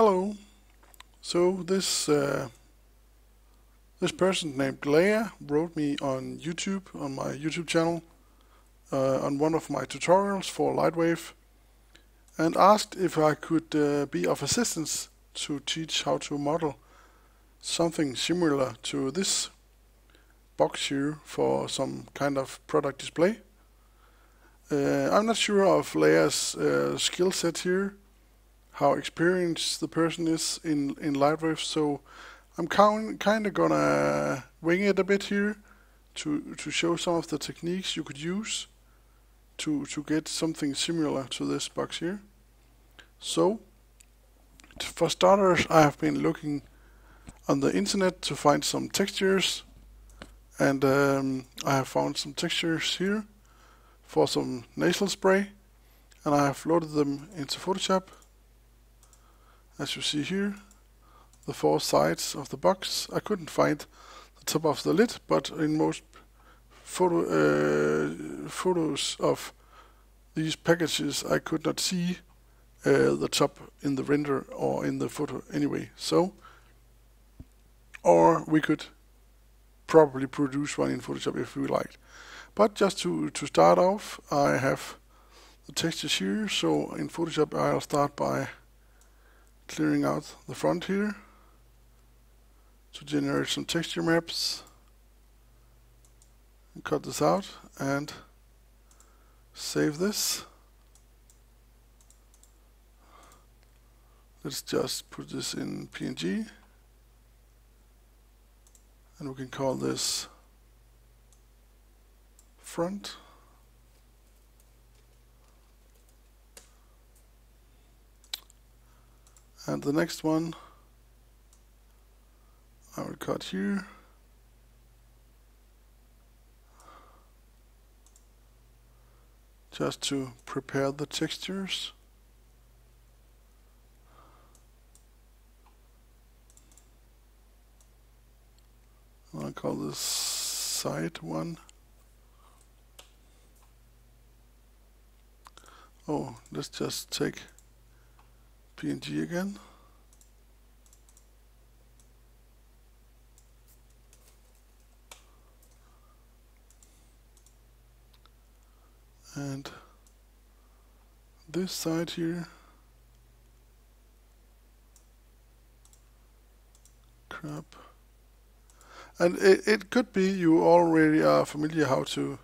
Hello. So this person named Leia wrote me on YouTube, on my YouTube channel, on one of my tutorials for Lightwave, and asked if I could be of assistance to teach how to model something similar to this box here for some kind of product display. I'm not sure of Leia's skill set here, how experienced the person is in Lightwave, so I'm kind of gonna wing it a bit here to show some of the techniques you could use to get something similar to this box here. So, for starters, I have been looking on the internet to find some textures, and I have found some textures here for some nasal spray, and I have loaded them into Photoshop. As you see here, the four sides of the box. I couldn't find the top of the lid, but in most photos of these packages I could not see the top in the render or in the photo anyway. So, or we could probably produce one in Photoshop if we liked. But just to start off, I have the textures here. So in Photoshop I'll start by clearing out the front here to generate some texture maps. And cut this out and save this. Let's just put this in PNG, and we can call this front. And the next one I will cut here. Just to prepare the textures. I'll call this side one. Oh, let's just take PNG again. And this side here, crap. And it could be you already are familiar how to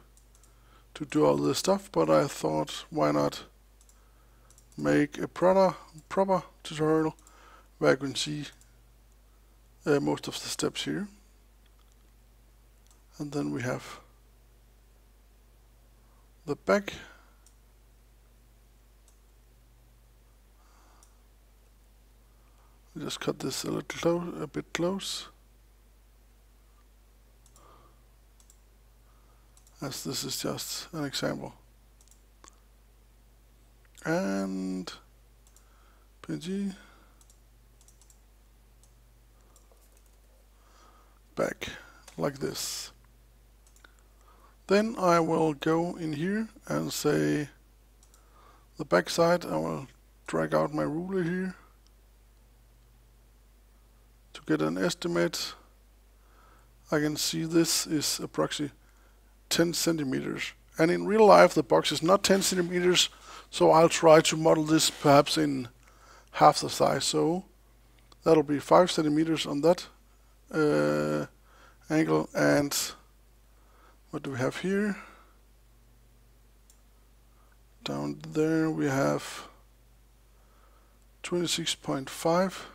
do all this stuff, but I thought, why not make a proper tutorial where I can see most of the steps here. And then we have the back. Just cut this a bit close, as this is just an example. And PNG back like this. Then I will go in here and say the back side. I will drag out my ruler here to get an estimate. I can see this is approximately 10 centimeters. And in real life the box is not 10 centimeters, so I'll try to model this perhaps in half the size. So that'll be 5 centimeters on that angle. And what do we have here? Down there we have 26.5.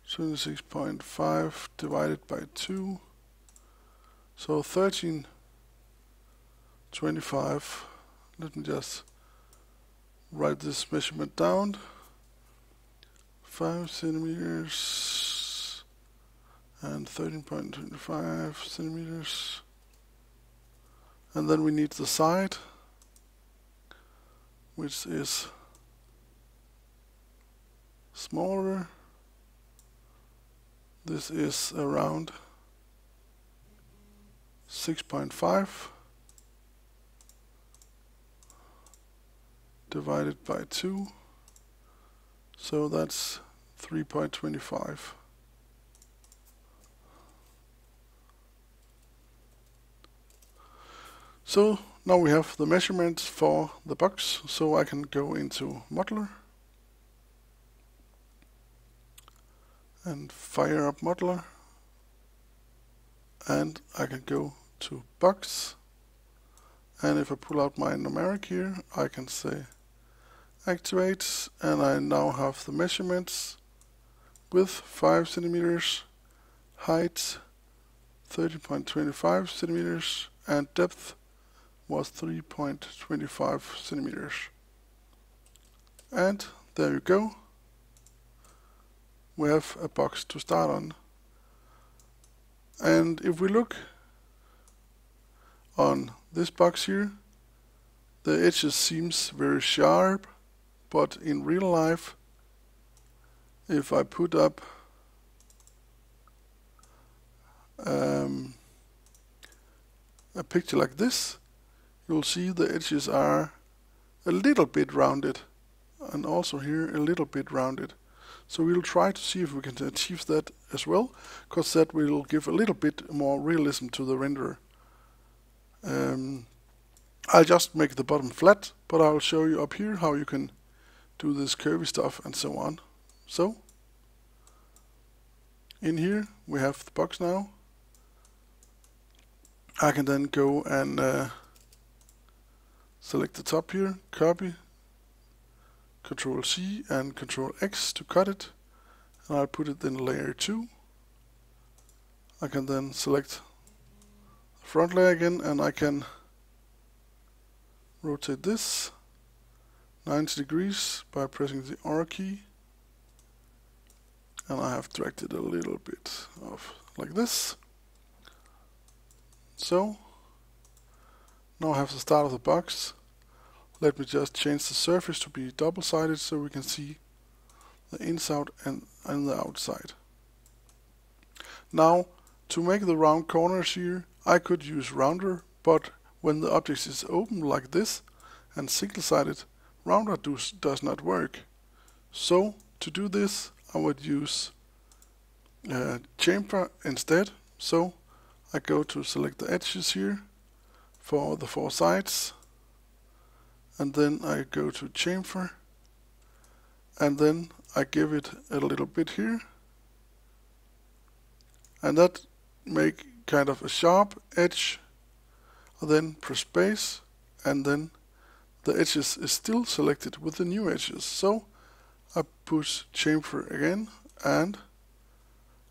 26.5 divided by 2. So 13.25. Let me just write this measurement down. 5 centimeters and 13.25 centimeters. And then we need the side, which is smaller. This is around 6.5 divided by 2, So that's 3.25. So now we have the measurements for the box, so I can go into modeler and fire up modeler, and I can go to box, and if I pull out my numeric here, I can say activate, and I now have the measurements: width 5 centimeters, height 30.25 centimeters, and depth was 3.25 centimeters. And there you go. We have a box to start on. And if we look on this box here, the edges seems very sharp, but in real life, if I put up a picture like this, you'll see the edges are a little bit rounded, and also here a little bit rounded. So we'll try to see if we can achieve that as well, because that will give a little bit more realism to the renderer. I'll just make the bottom flat, but I'll show you up here how you can do this curvy stuff and so on. So in here we have the box now. I can then go and select the top here, copy, Control C and Control X to cut it, and I'll put it in layer 2. I can then select the front layer again, and I can rotate this 90 degrees by pressing the R key, and I have dragged it a little bit off like this. So now I have the start of the box. Let me just change the surface to be double-sided so we can see the inside and the outside. Now, to make the round corners here, I could use rounder, but when the object is open like this and single-sided, rounder does not work. So, to do this, I would use chamfer instead. So, I go to select the edges here for the 4 sides, and then I go to chamfer, and then I give it a little bit here, and that make kind of a sharp edge. I then press space, and then the edges is still selected with the new edges. So I push chamfer again, and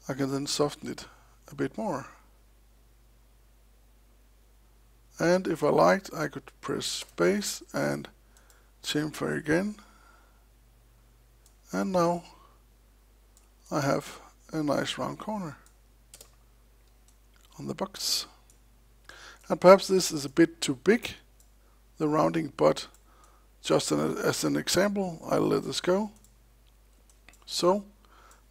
I can then soften it a bit more. And if I liked, I could press space and chamfer again. And now I have a nice round corner on the box. And perhaps this is a bit too big, the rounding, but just as an example, I'll let this go. So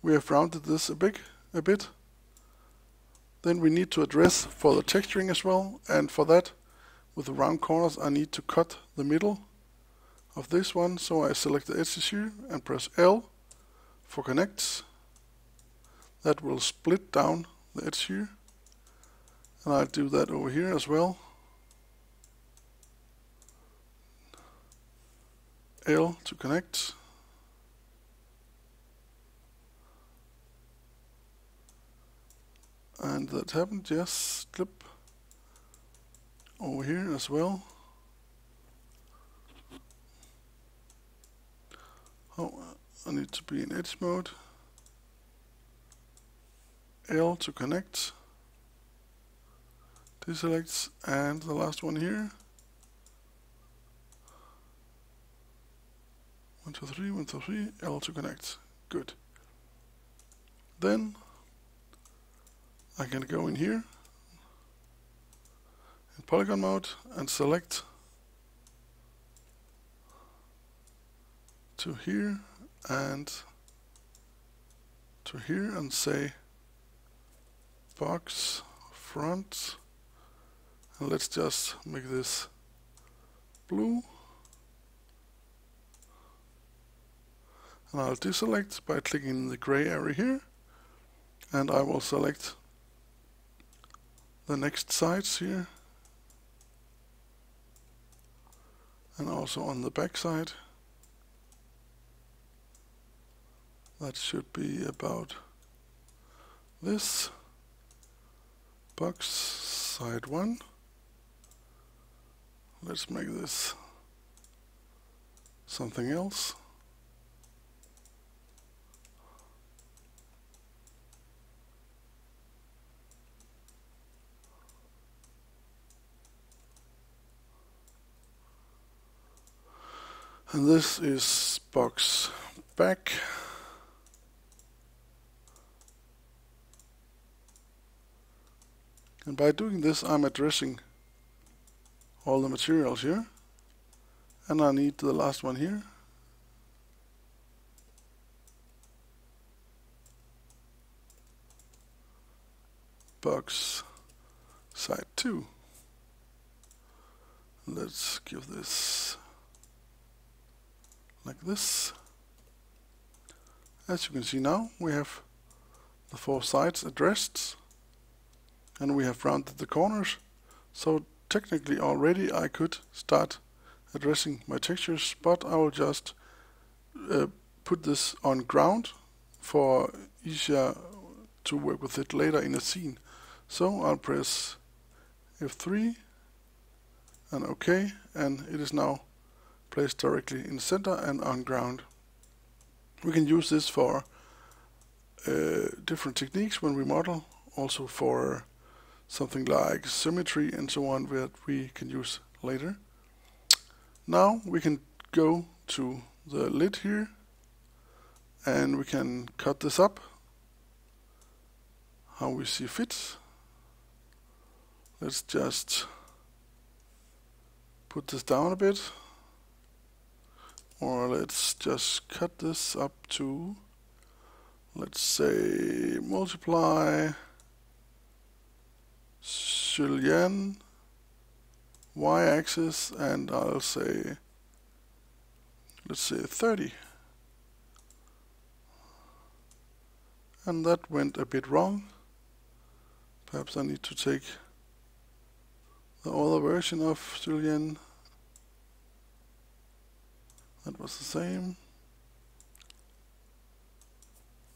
we have rounded this a bit. Then we need to address for the texturing as well, and for that, with the round corners, I need to cut the middle of this one. So I select the edges here and press L for connects. That will split down the edge here, and I'll do that over here as well. L to connect. And that happened, yes, clip over here as well. Oh, I need to be in edge mode. L to connect. Deselects, and the last one here. 1, 2, 3, 1, 2, 3, L to connect. Good. Then I can go in here in polygon mode and select to here and to here and say box front, and let's just make this blue, and I'll deselect by clicking the gray area here, and I will select the next sides here, and also on the back side. That should be about this box side 1. Let's make this something else. And this is box back. And by doing this, I'm addressing all the materials here. And I need the last one here. Box side 2. Let's give this like this. As you can see now, we have the 4 sides addressed, and we have rounded the corners. So technically already I could start addressing my textures, but I will just put this on ground for easier to work with it later in a scene. So I'll press F3 and OK, and it is now placed directly in center and on ground. We can use this for different techniques when we model, also for something like symmetry and so on that we can use later. Now we can go to the lid here and we can cut this up how we see fit. Let's just put this down a bit, or let's just cut this up to, let's say, multiply Julian y-axis, and I'll say, let's say 30. And that went a bit wrong. Perhaps I need to take the other version of Julian. That was the same.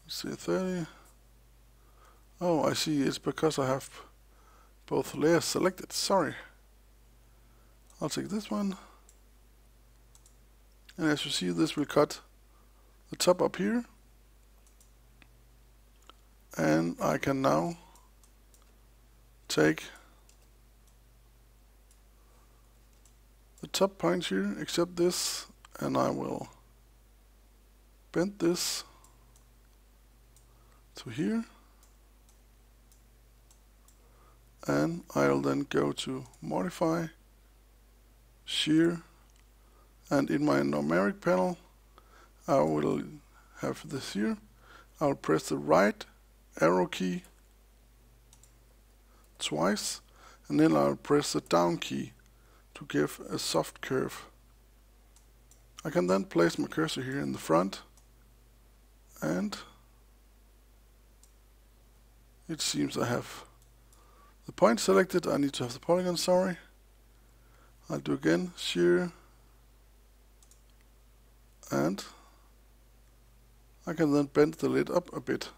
Let's say 30. Oh, I see, it's because I have both layers selected. Sorry. I'll take this one. And as you see, this will cut the top up here. And I can now take the top point here, except this, and I will bend this to here. And I'll then go to modify, shear, and in my numeric panel I will have this here. I'll press the right arrow key twice, and then I'll press the down key to give a soft curve. I can then place my cursor here in the front, and it seems I have the point selected. I need to have the polygon, sorry. I'll do again, shear, and I can then bend the lid up a bit,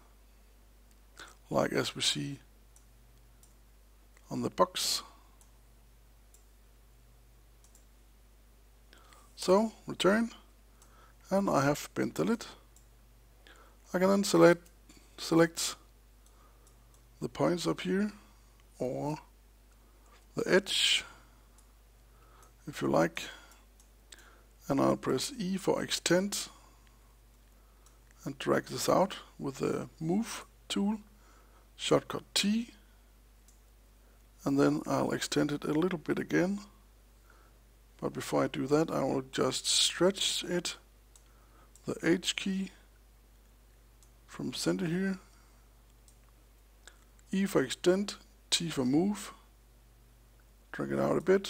like as we see on the box. So, return, and I have bent the lid. I can then select the points up here, or the edge, if you like, and I'll press E for extend, and drag this out with the move tool, shortcut T, and then I'll extend it a little bit again. But before I do that, I will just stretch it, the H key from center here, E for extend, T for move, drag it out a bit,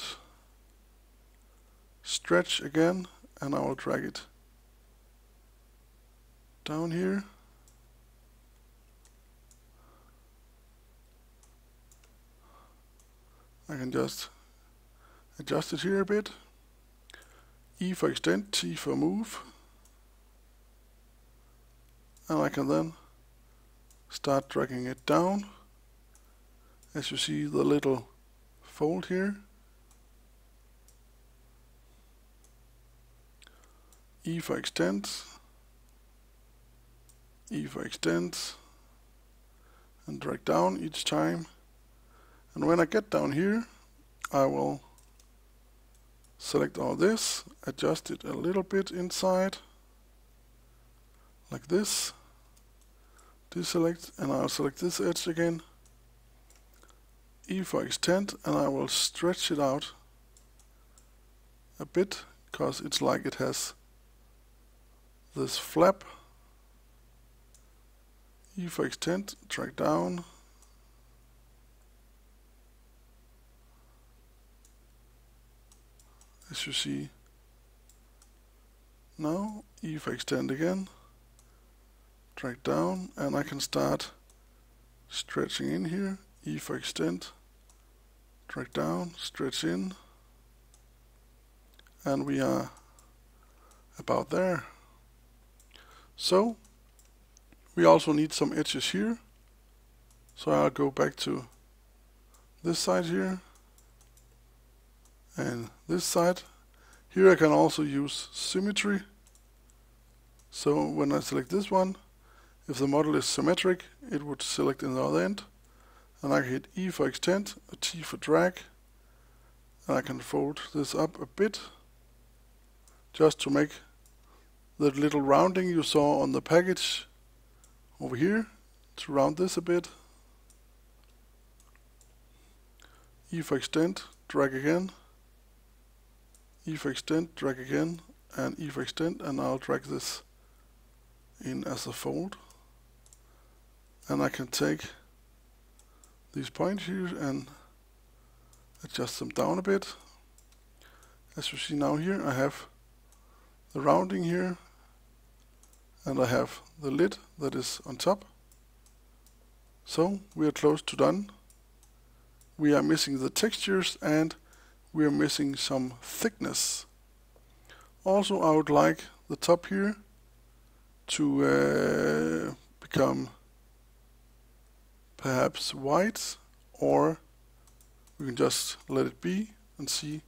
stretch again, and I will drag it down here. I can just adjust it here a bit. E for extend, T for move. And I can then start dragging it down. As you see the little fold here. E for extend. E for extend. And drag down each time. And when I get down here, I will select all this, adjust it a little bit inside, like this, deselect, and I'll select this edge again, E for extend, and I will stretch it out a bit, because it's like it has this flap. E for extend, drag down, as you see now. E for extend again, drag down, and I can start stretching in here. E for extend, drag down, stretch in, and we are about there. So we also need some edges here, so I'll go back to this side here and this side. Here I can also use Symmetry. So when I select this one, if the model is symmetric, it would select in the other end. And I can hit E for extend, a T for drag, and I can fold this up a bit, just to make that little rounding you saw on the package over here, to round this a bit. E for extend, drag again, E for extend, drag again, and E for extend, and I'll drag this in as a fold. And I can take these points here and adjust them down a bit. As you see now here, I have the rounding here, and I have the lid that is on top. So we are close to done. We are missing the textures and we are missing some thickness. Also, I would like the top here to become perhaps white, or we can just let it be and see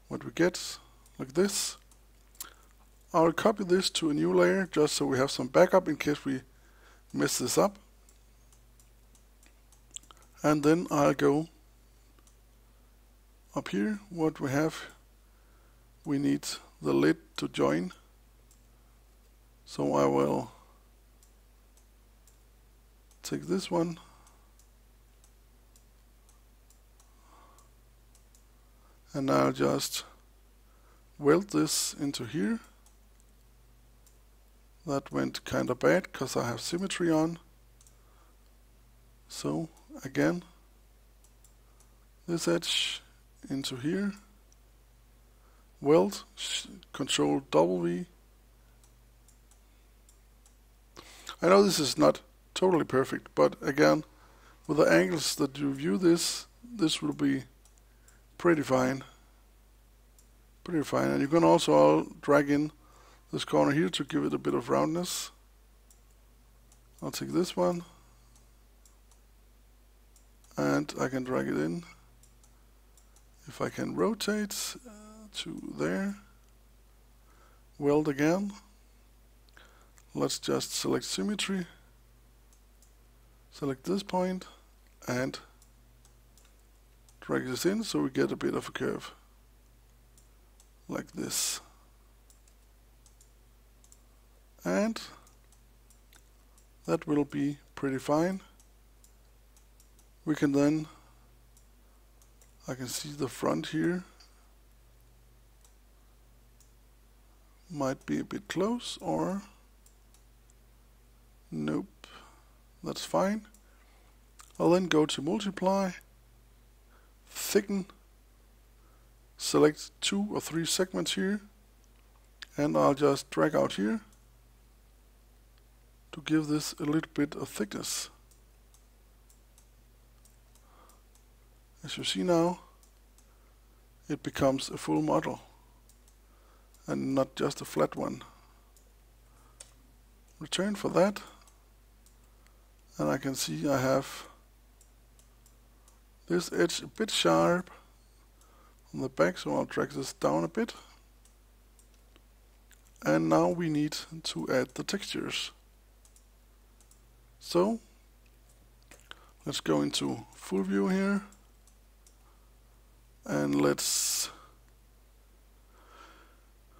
what we get, like this. I'll copy this to a new layer just so we have some backup in case we mess this up. And then I'll go up here. What we have, we need the lid to join. So I will take this one and I'll just weld this into here. That went kind of bad because I have Symmetry on. So again, this edge into here, weld, Control W. I know this is not totally perfect, but again, with the angles that you view this, this will be pretty fine. Pretty fine. And you can also drag in this corner here to give it a bit of roundness. I'll take this one and I can drag it in. If I can rotate to there, weld again. Let's just select Symmetry, select this point and drag this in so we get a bit of a curve like this. And that will be pretty fine. We can then, I can see the front here might be a bit close, or nope, that's fine. I'll then go to multiply, thicken, select 2 or 3 segments here, and I'll just drag out here to give this a little bit of thickness. As you see now, it becomes a full model and not just a flat one. Return for that, and I can see I have this edge a bit sharp on the back, so I'll drag this down a bit. And now we need to add the textures. So let's go into full view here, and let's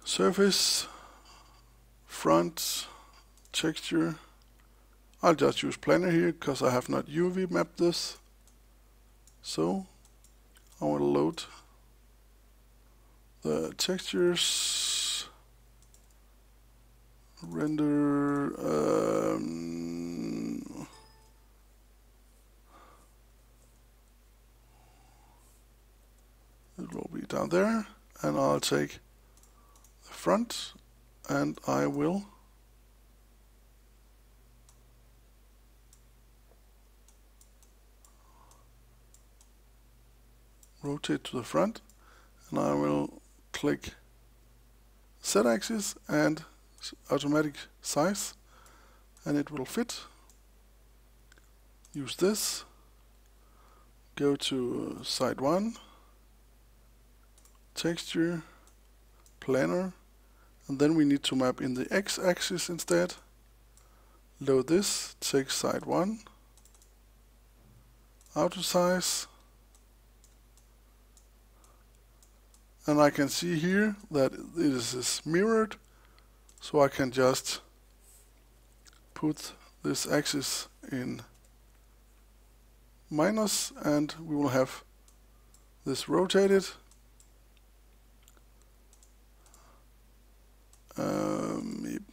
surface, front, texture. I'll just use planar here because I have not UV mapped this. So I will load the textures, render, it will be down there, and I'll take the front and I will rotate to the front, and I will click Z-axis and automatic size, and it will fit. Use this, go to side 1, texture, planar, and then we need to map in the X-axis instead. Load this, take side 1, auto size, and I can see here that this is mirrored, so I can just put this axis in minus, and we will have this rotated.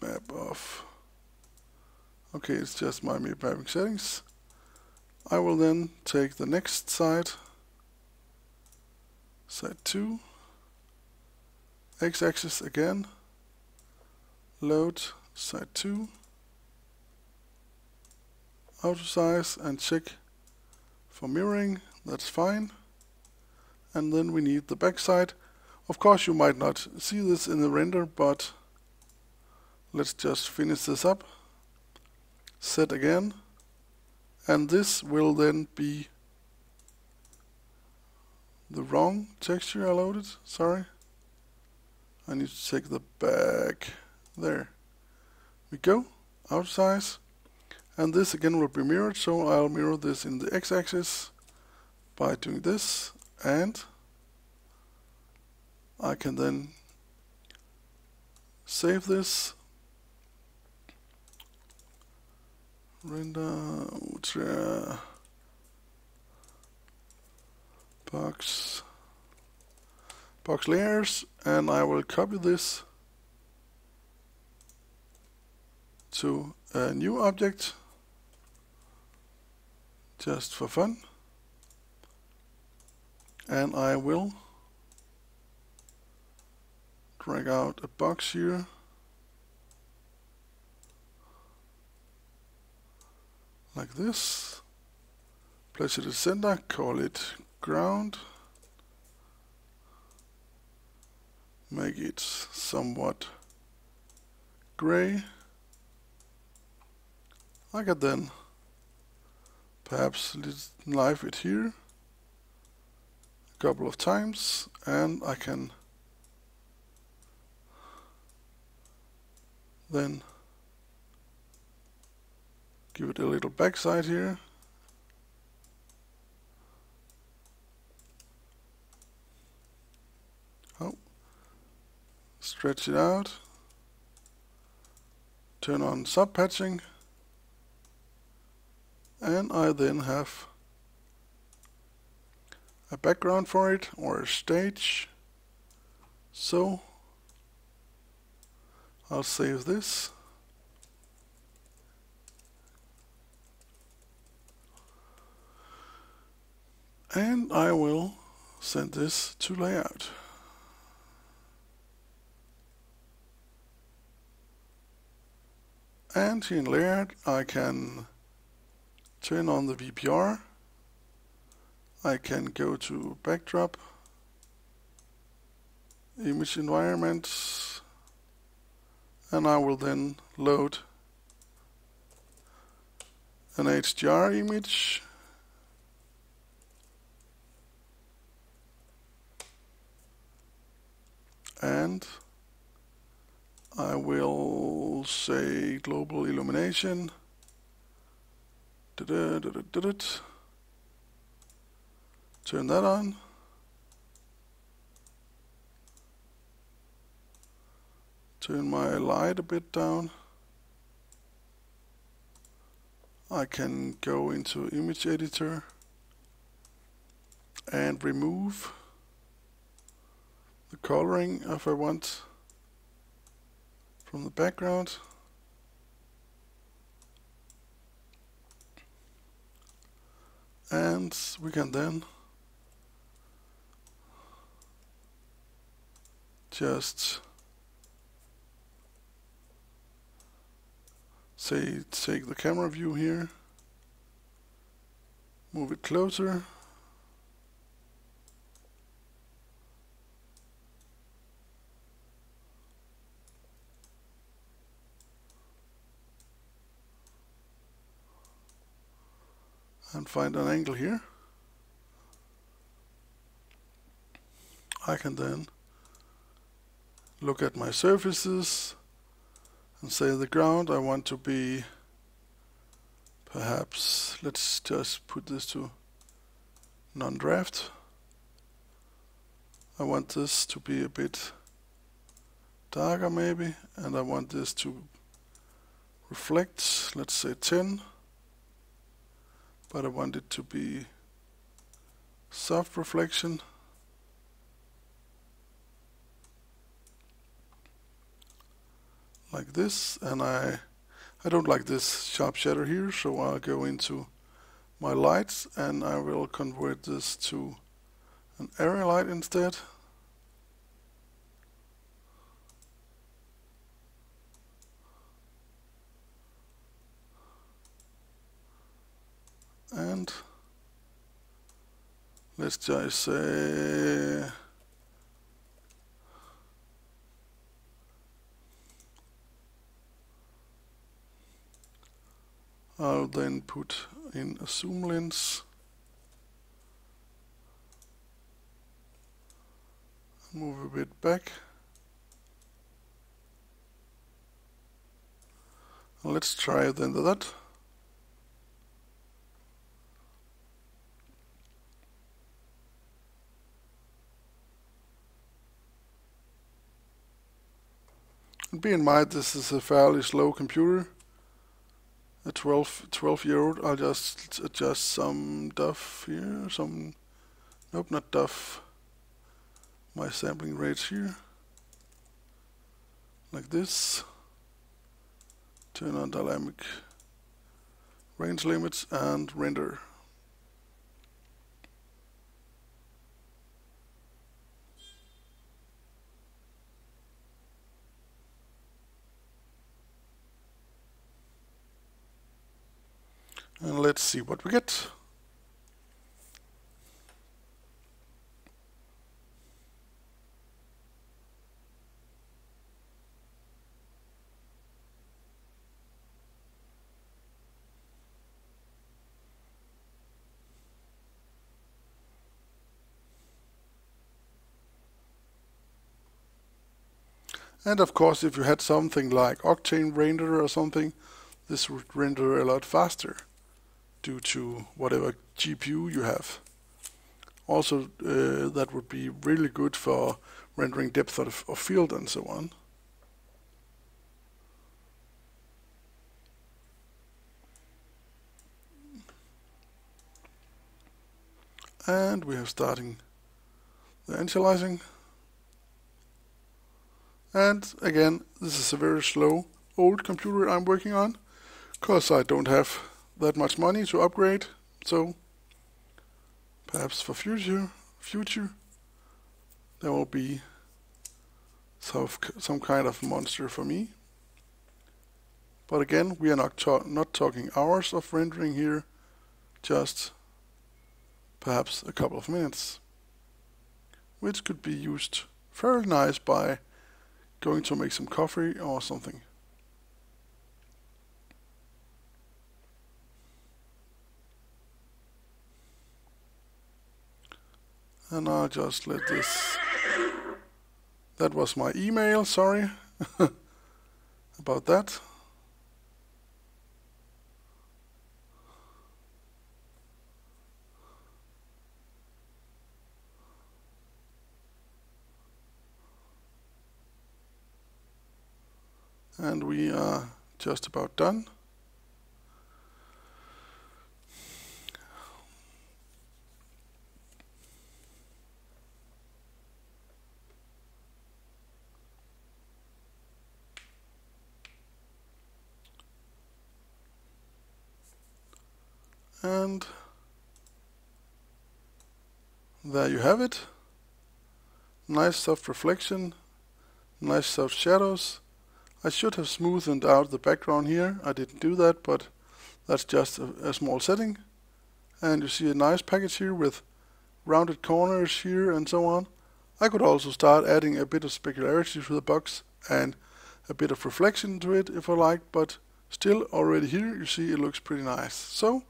Map map off. Okay, it's just my map mapping settings. I will then take the next side, side 2, X-axis again, load side 2, auto size, and check for mirroring. That's fine. And then we need the back side. Of course you might not see this in the render, but let's just finish this up. Set again, and this will then be the wrong texture I loaded. Sorry, I need to take the back. There we go, auto size, and this again will be mirrored, so I'll mirror this in the X-axis by doing this, and I can then save this, render, box layers, and I will copy this to a new object just for fun, and I will drag out a box here like this, place it at center, call it ground, make it somewhat gray. I can then perhaps live it here a couple of times, and I can then give it a little backside here. Oh, stretch it out, turn on sub-patching, and I then have a background for it, or a stage. So I'll save this, and I will send this to layout. And here in layered I can turn on the VPR. I can go to backdrop, image environment, and I will then load an HDR image. And I will say global illumination. Turn that on. Turn my light a bit down. I can go into image editor and remove the coloring if I want from the background. And we can then just say take the camera view here, move it closer, and find an angle here. I can then look at my surfaces and say the ground I want to be, perhaps let's just put this to non-draft. I want this to be a bit darker maybe, and I want this to reflect, let's say 10, but I want it to be soft reflection. Like this, and I don't like this sharp shadow here, so I'll go into my lights and I will convert this to an area light instead. And let's just say I'll then put in a zoom lens, move a bit back, and let's try then that. And bear in mind this is a fairly slow computer. A 12-year-old, I'll just adjust some duff here, nope, not duff, my sampling rates here, like this, turn on dynamic range limits and render. And let's see what we get. And of course, if you had something like Octane render or something, this would render a lot faster due to whatever GPU you have. Also, that would be really good for rendering depth of field and so on. And we have starting the initializing. And again, this is a very slow old computer I'm working on, because I don't have that much money to upgrade, so perhaps for future there will be some kind of monster for me. But again, we are not talking hours of rendering here, just perhaps a couple of minutes, which could be used very nice by going to make some coffee or something. And I'll just let this... That was my email, sorry about that. And we are just about done. And there you have it. Nice soft reflection, nice soft shadows. I should have smoothened out the background here. I didn't do that, but that's just a small setting. And you see a nice package here with rounded corners here and so on. I could also start adding a bit of specularity to the box and a bit of reflection to it if I like, but still already here you see it looks pretty nice. So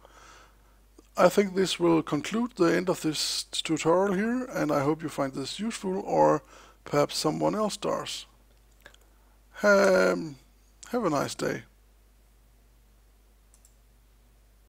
I think this will conclude the end of this tutorial here, and I hope you find this useful, or perhaps someone else does. Have a nice day.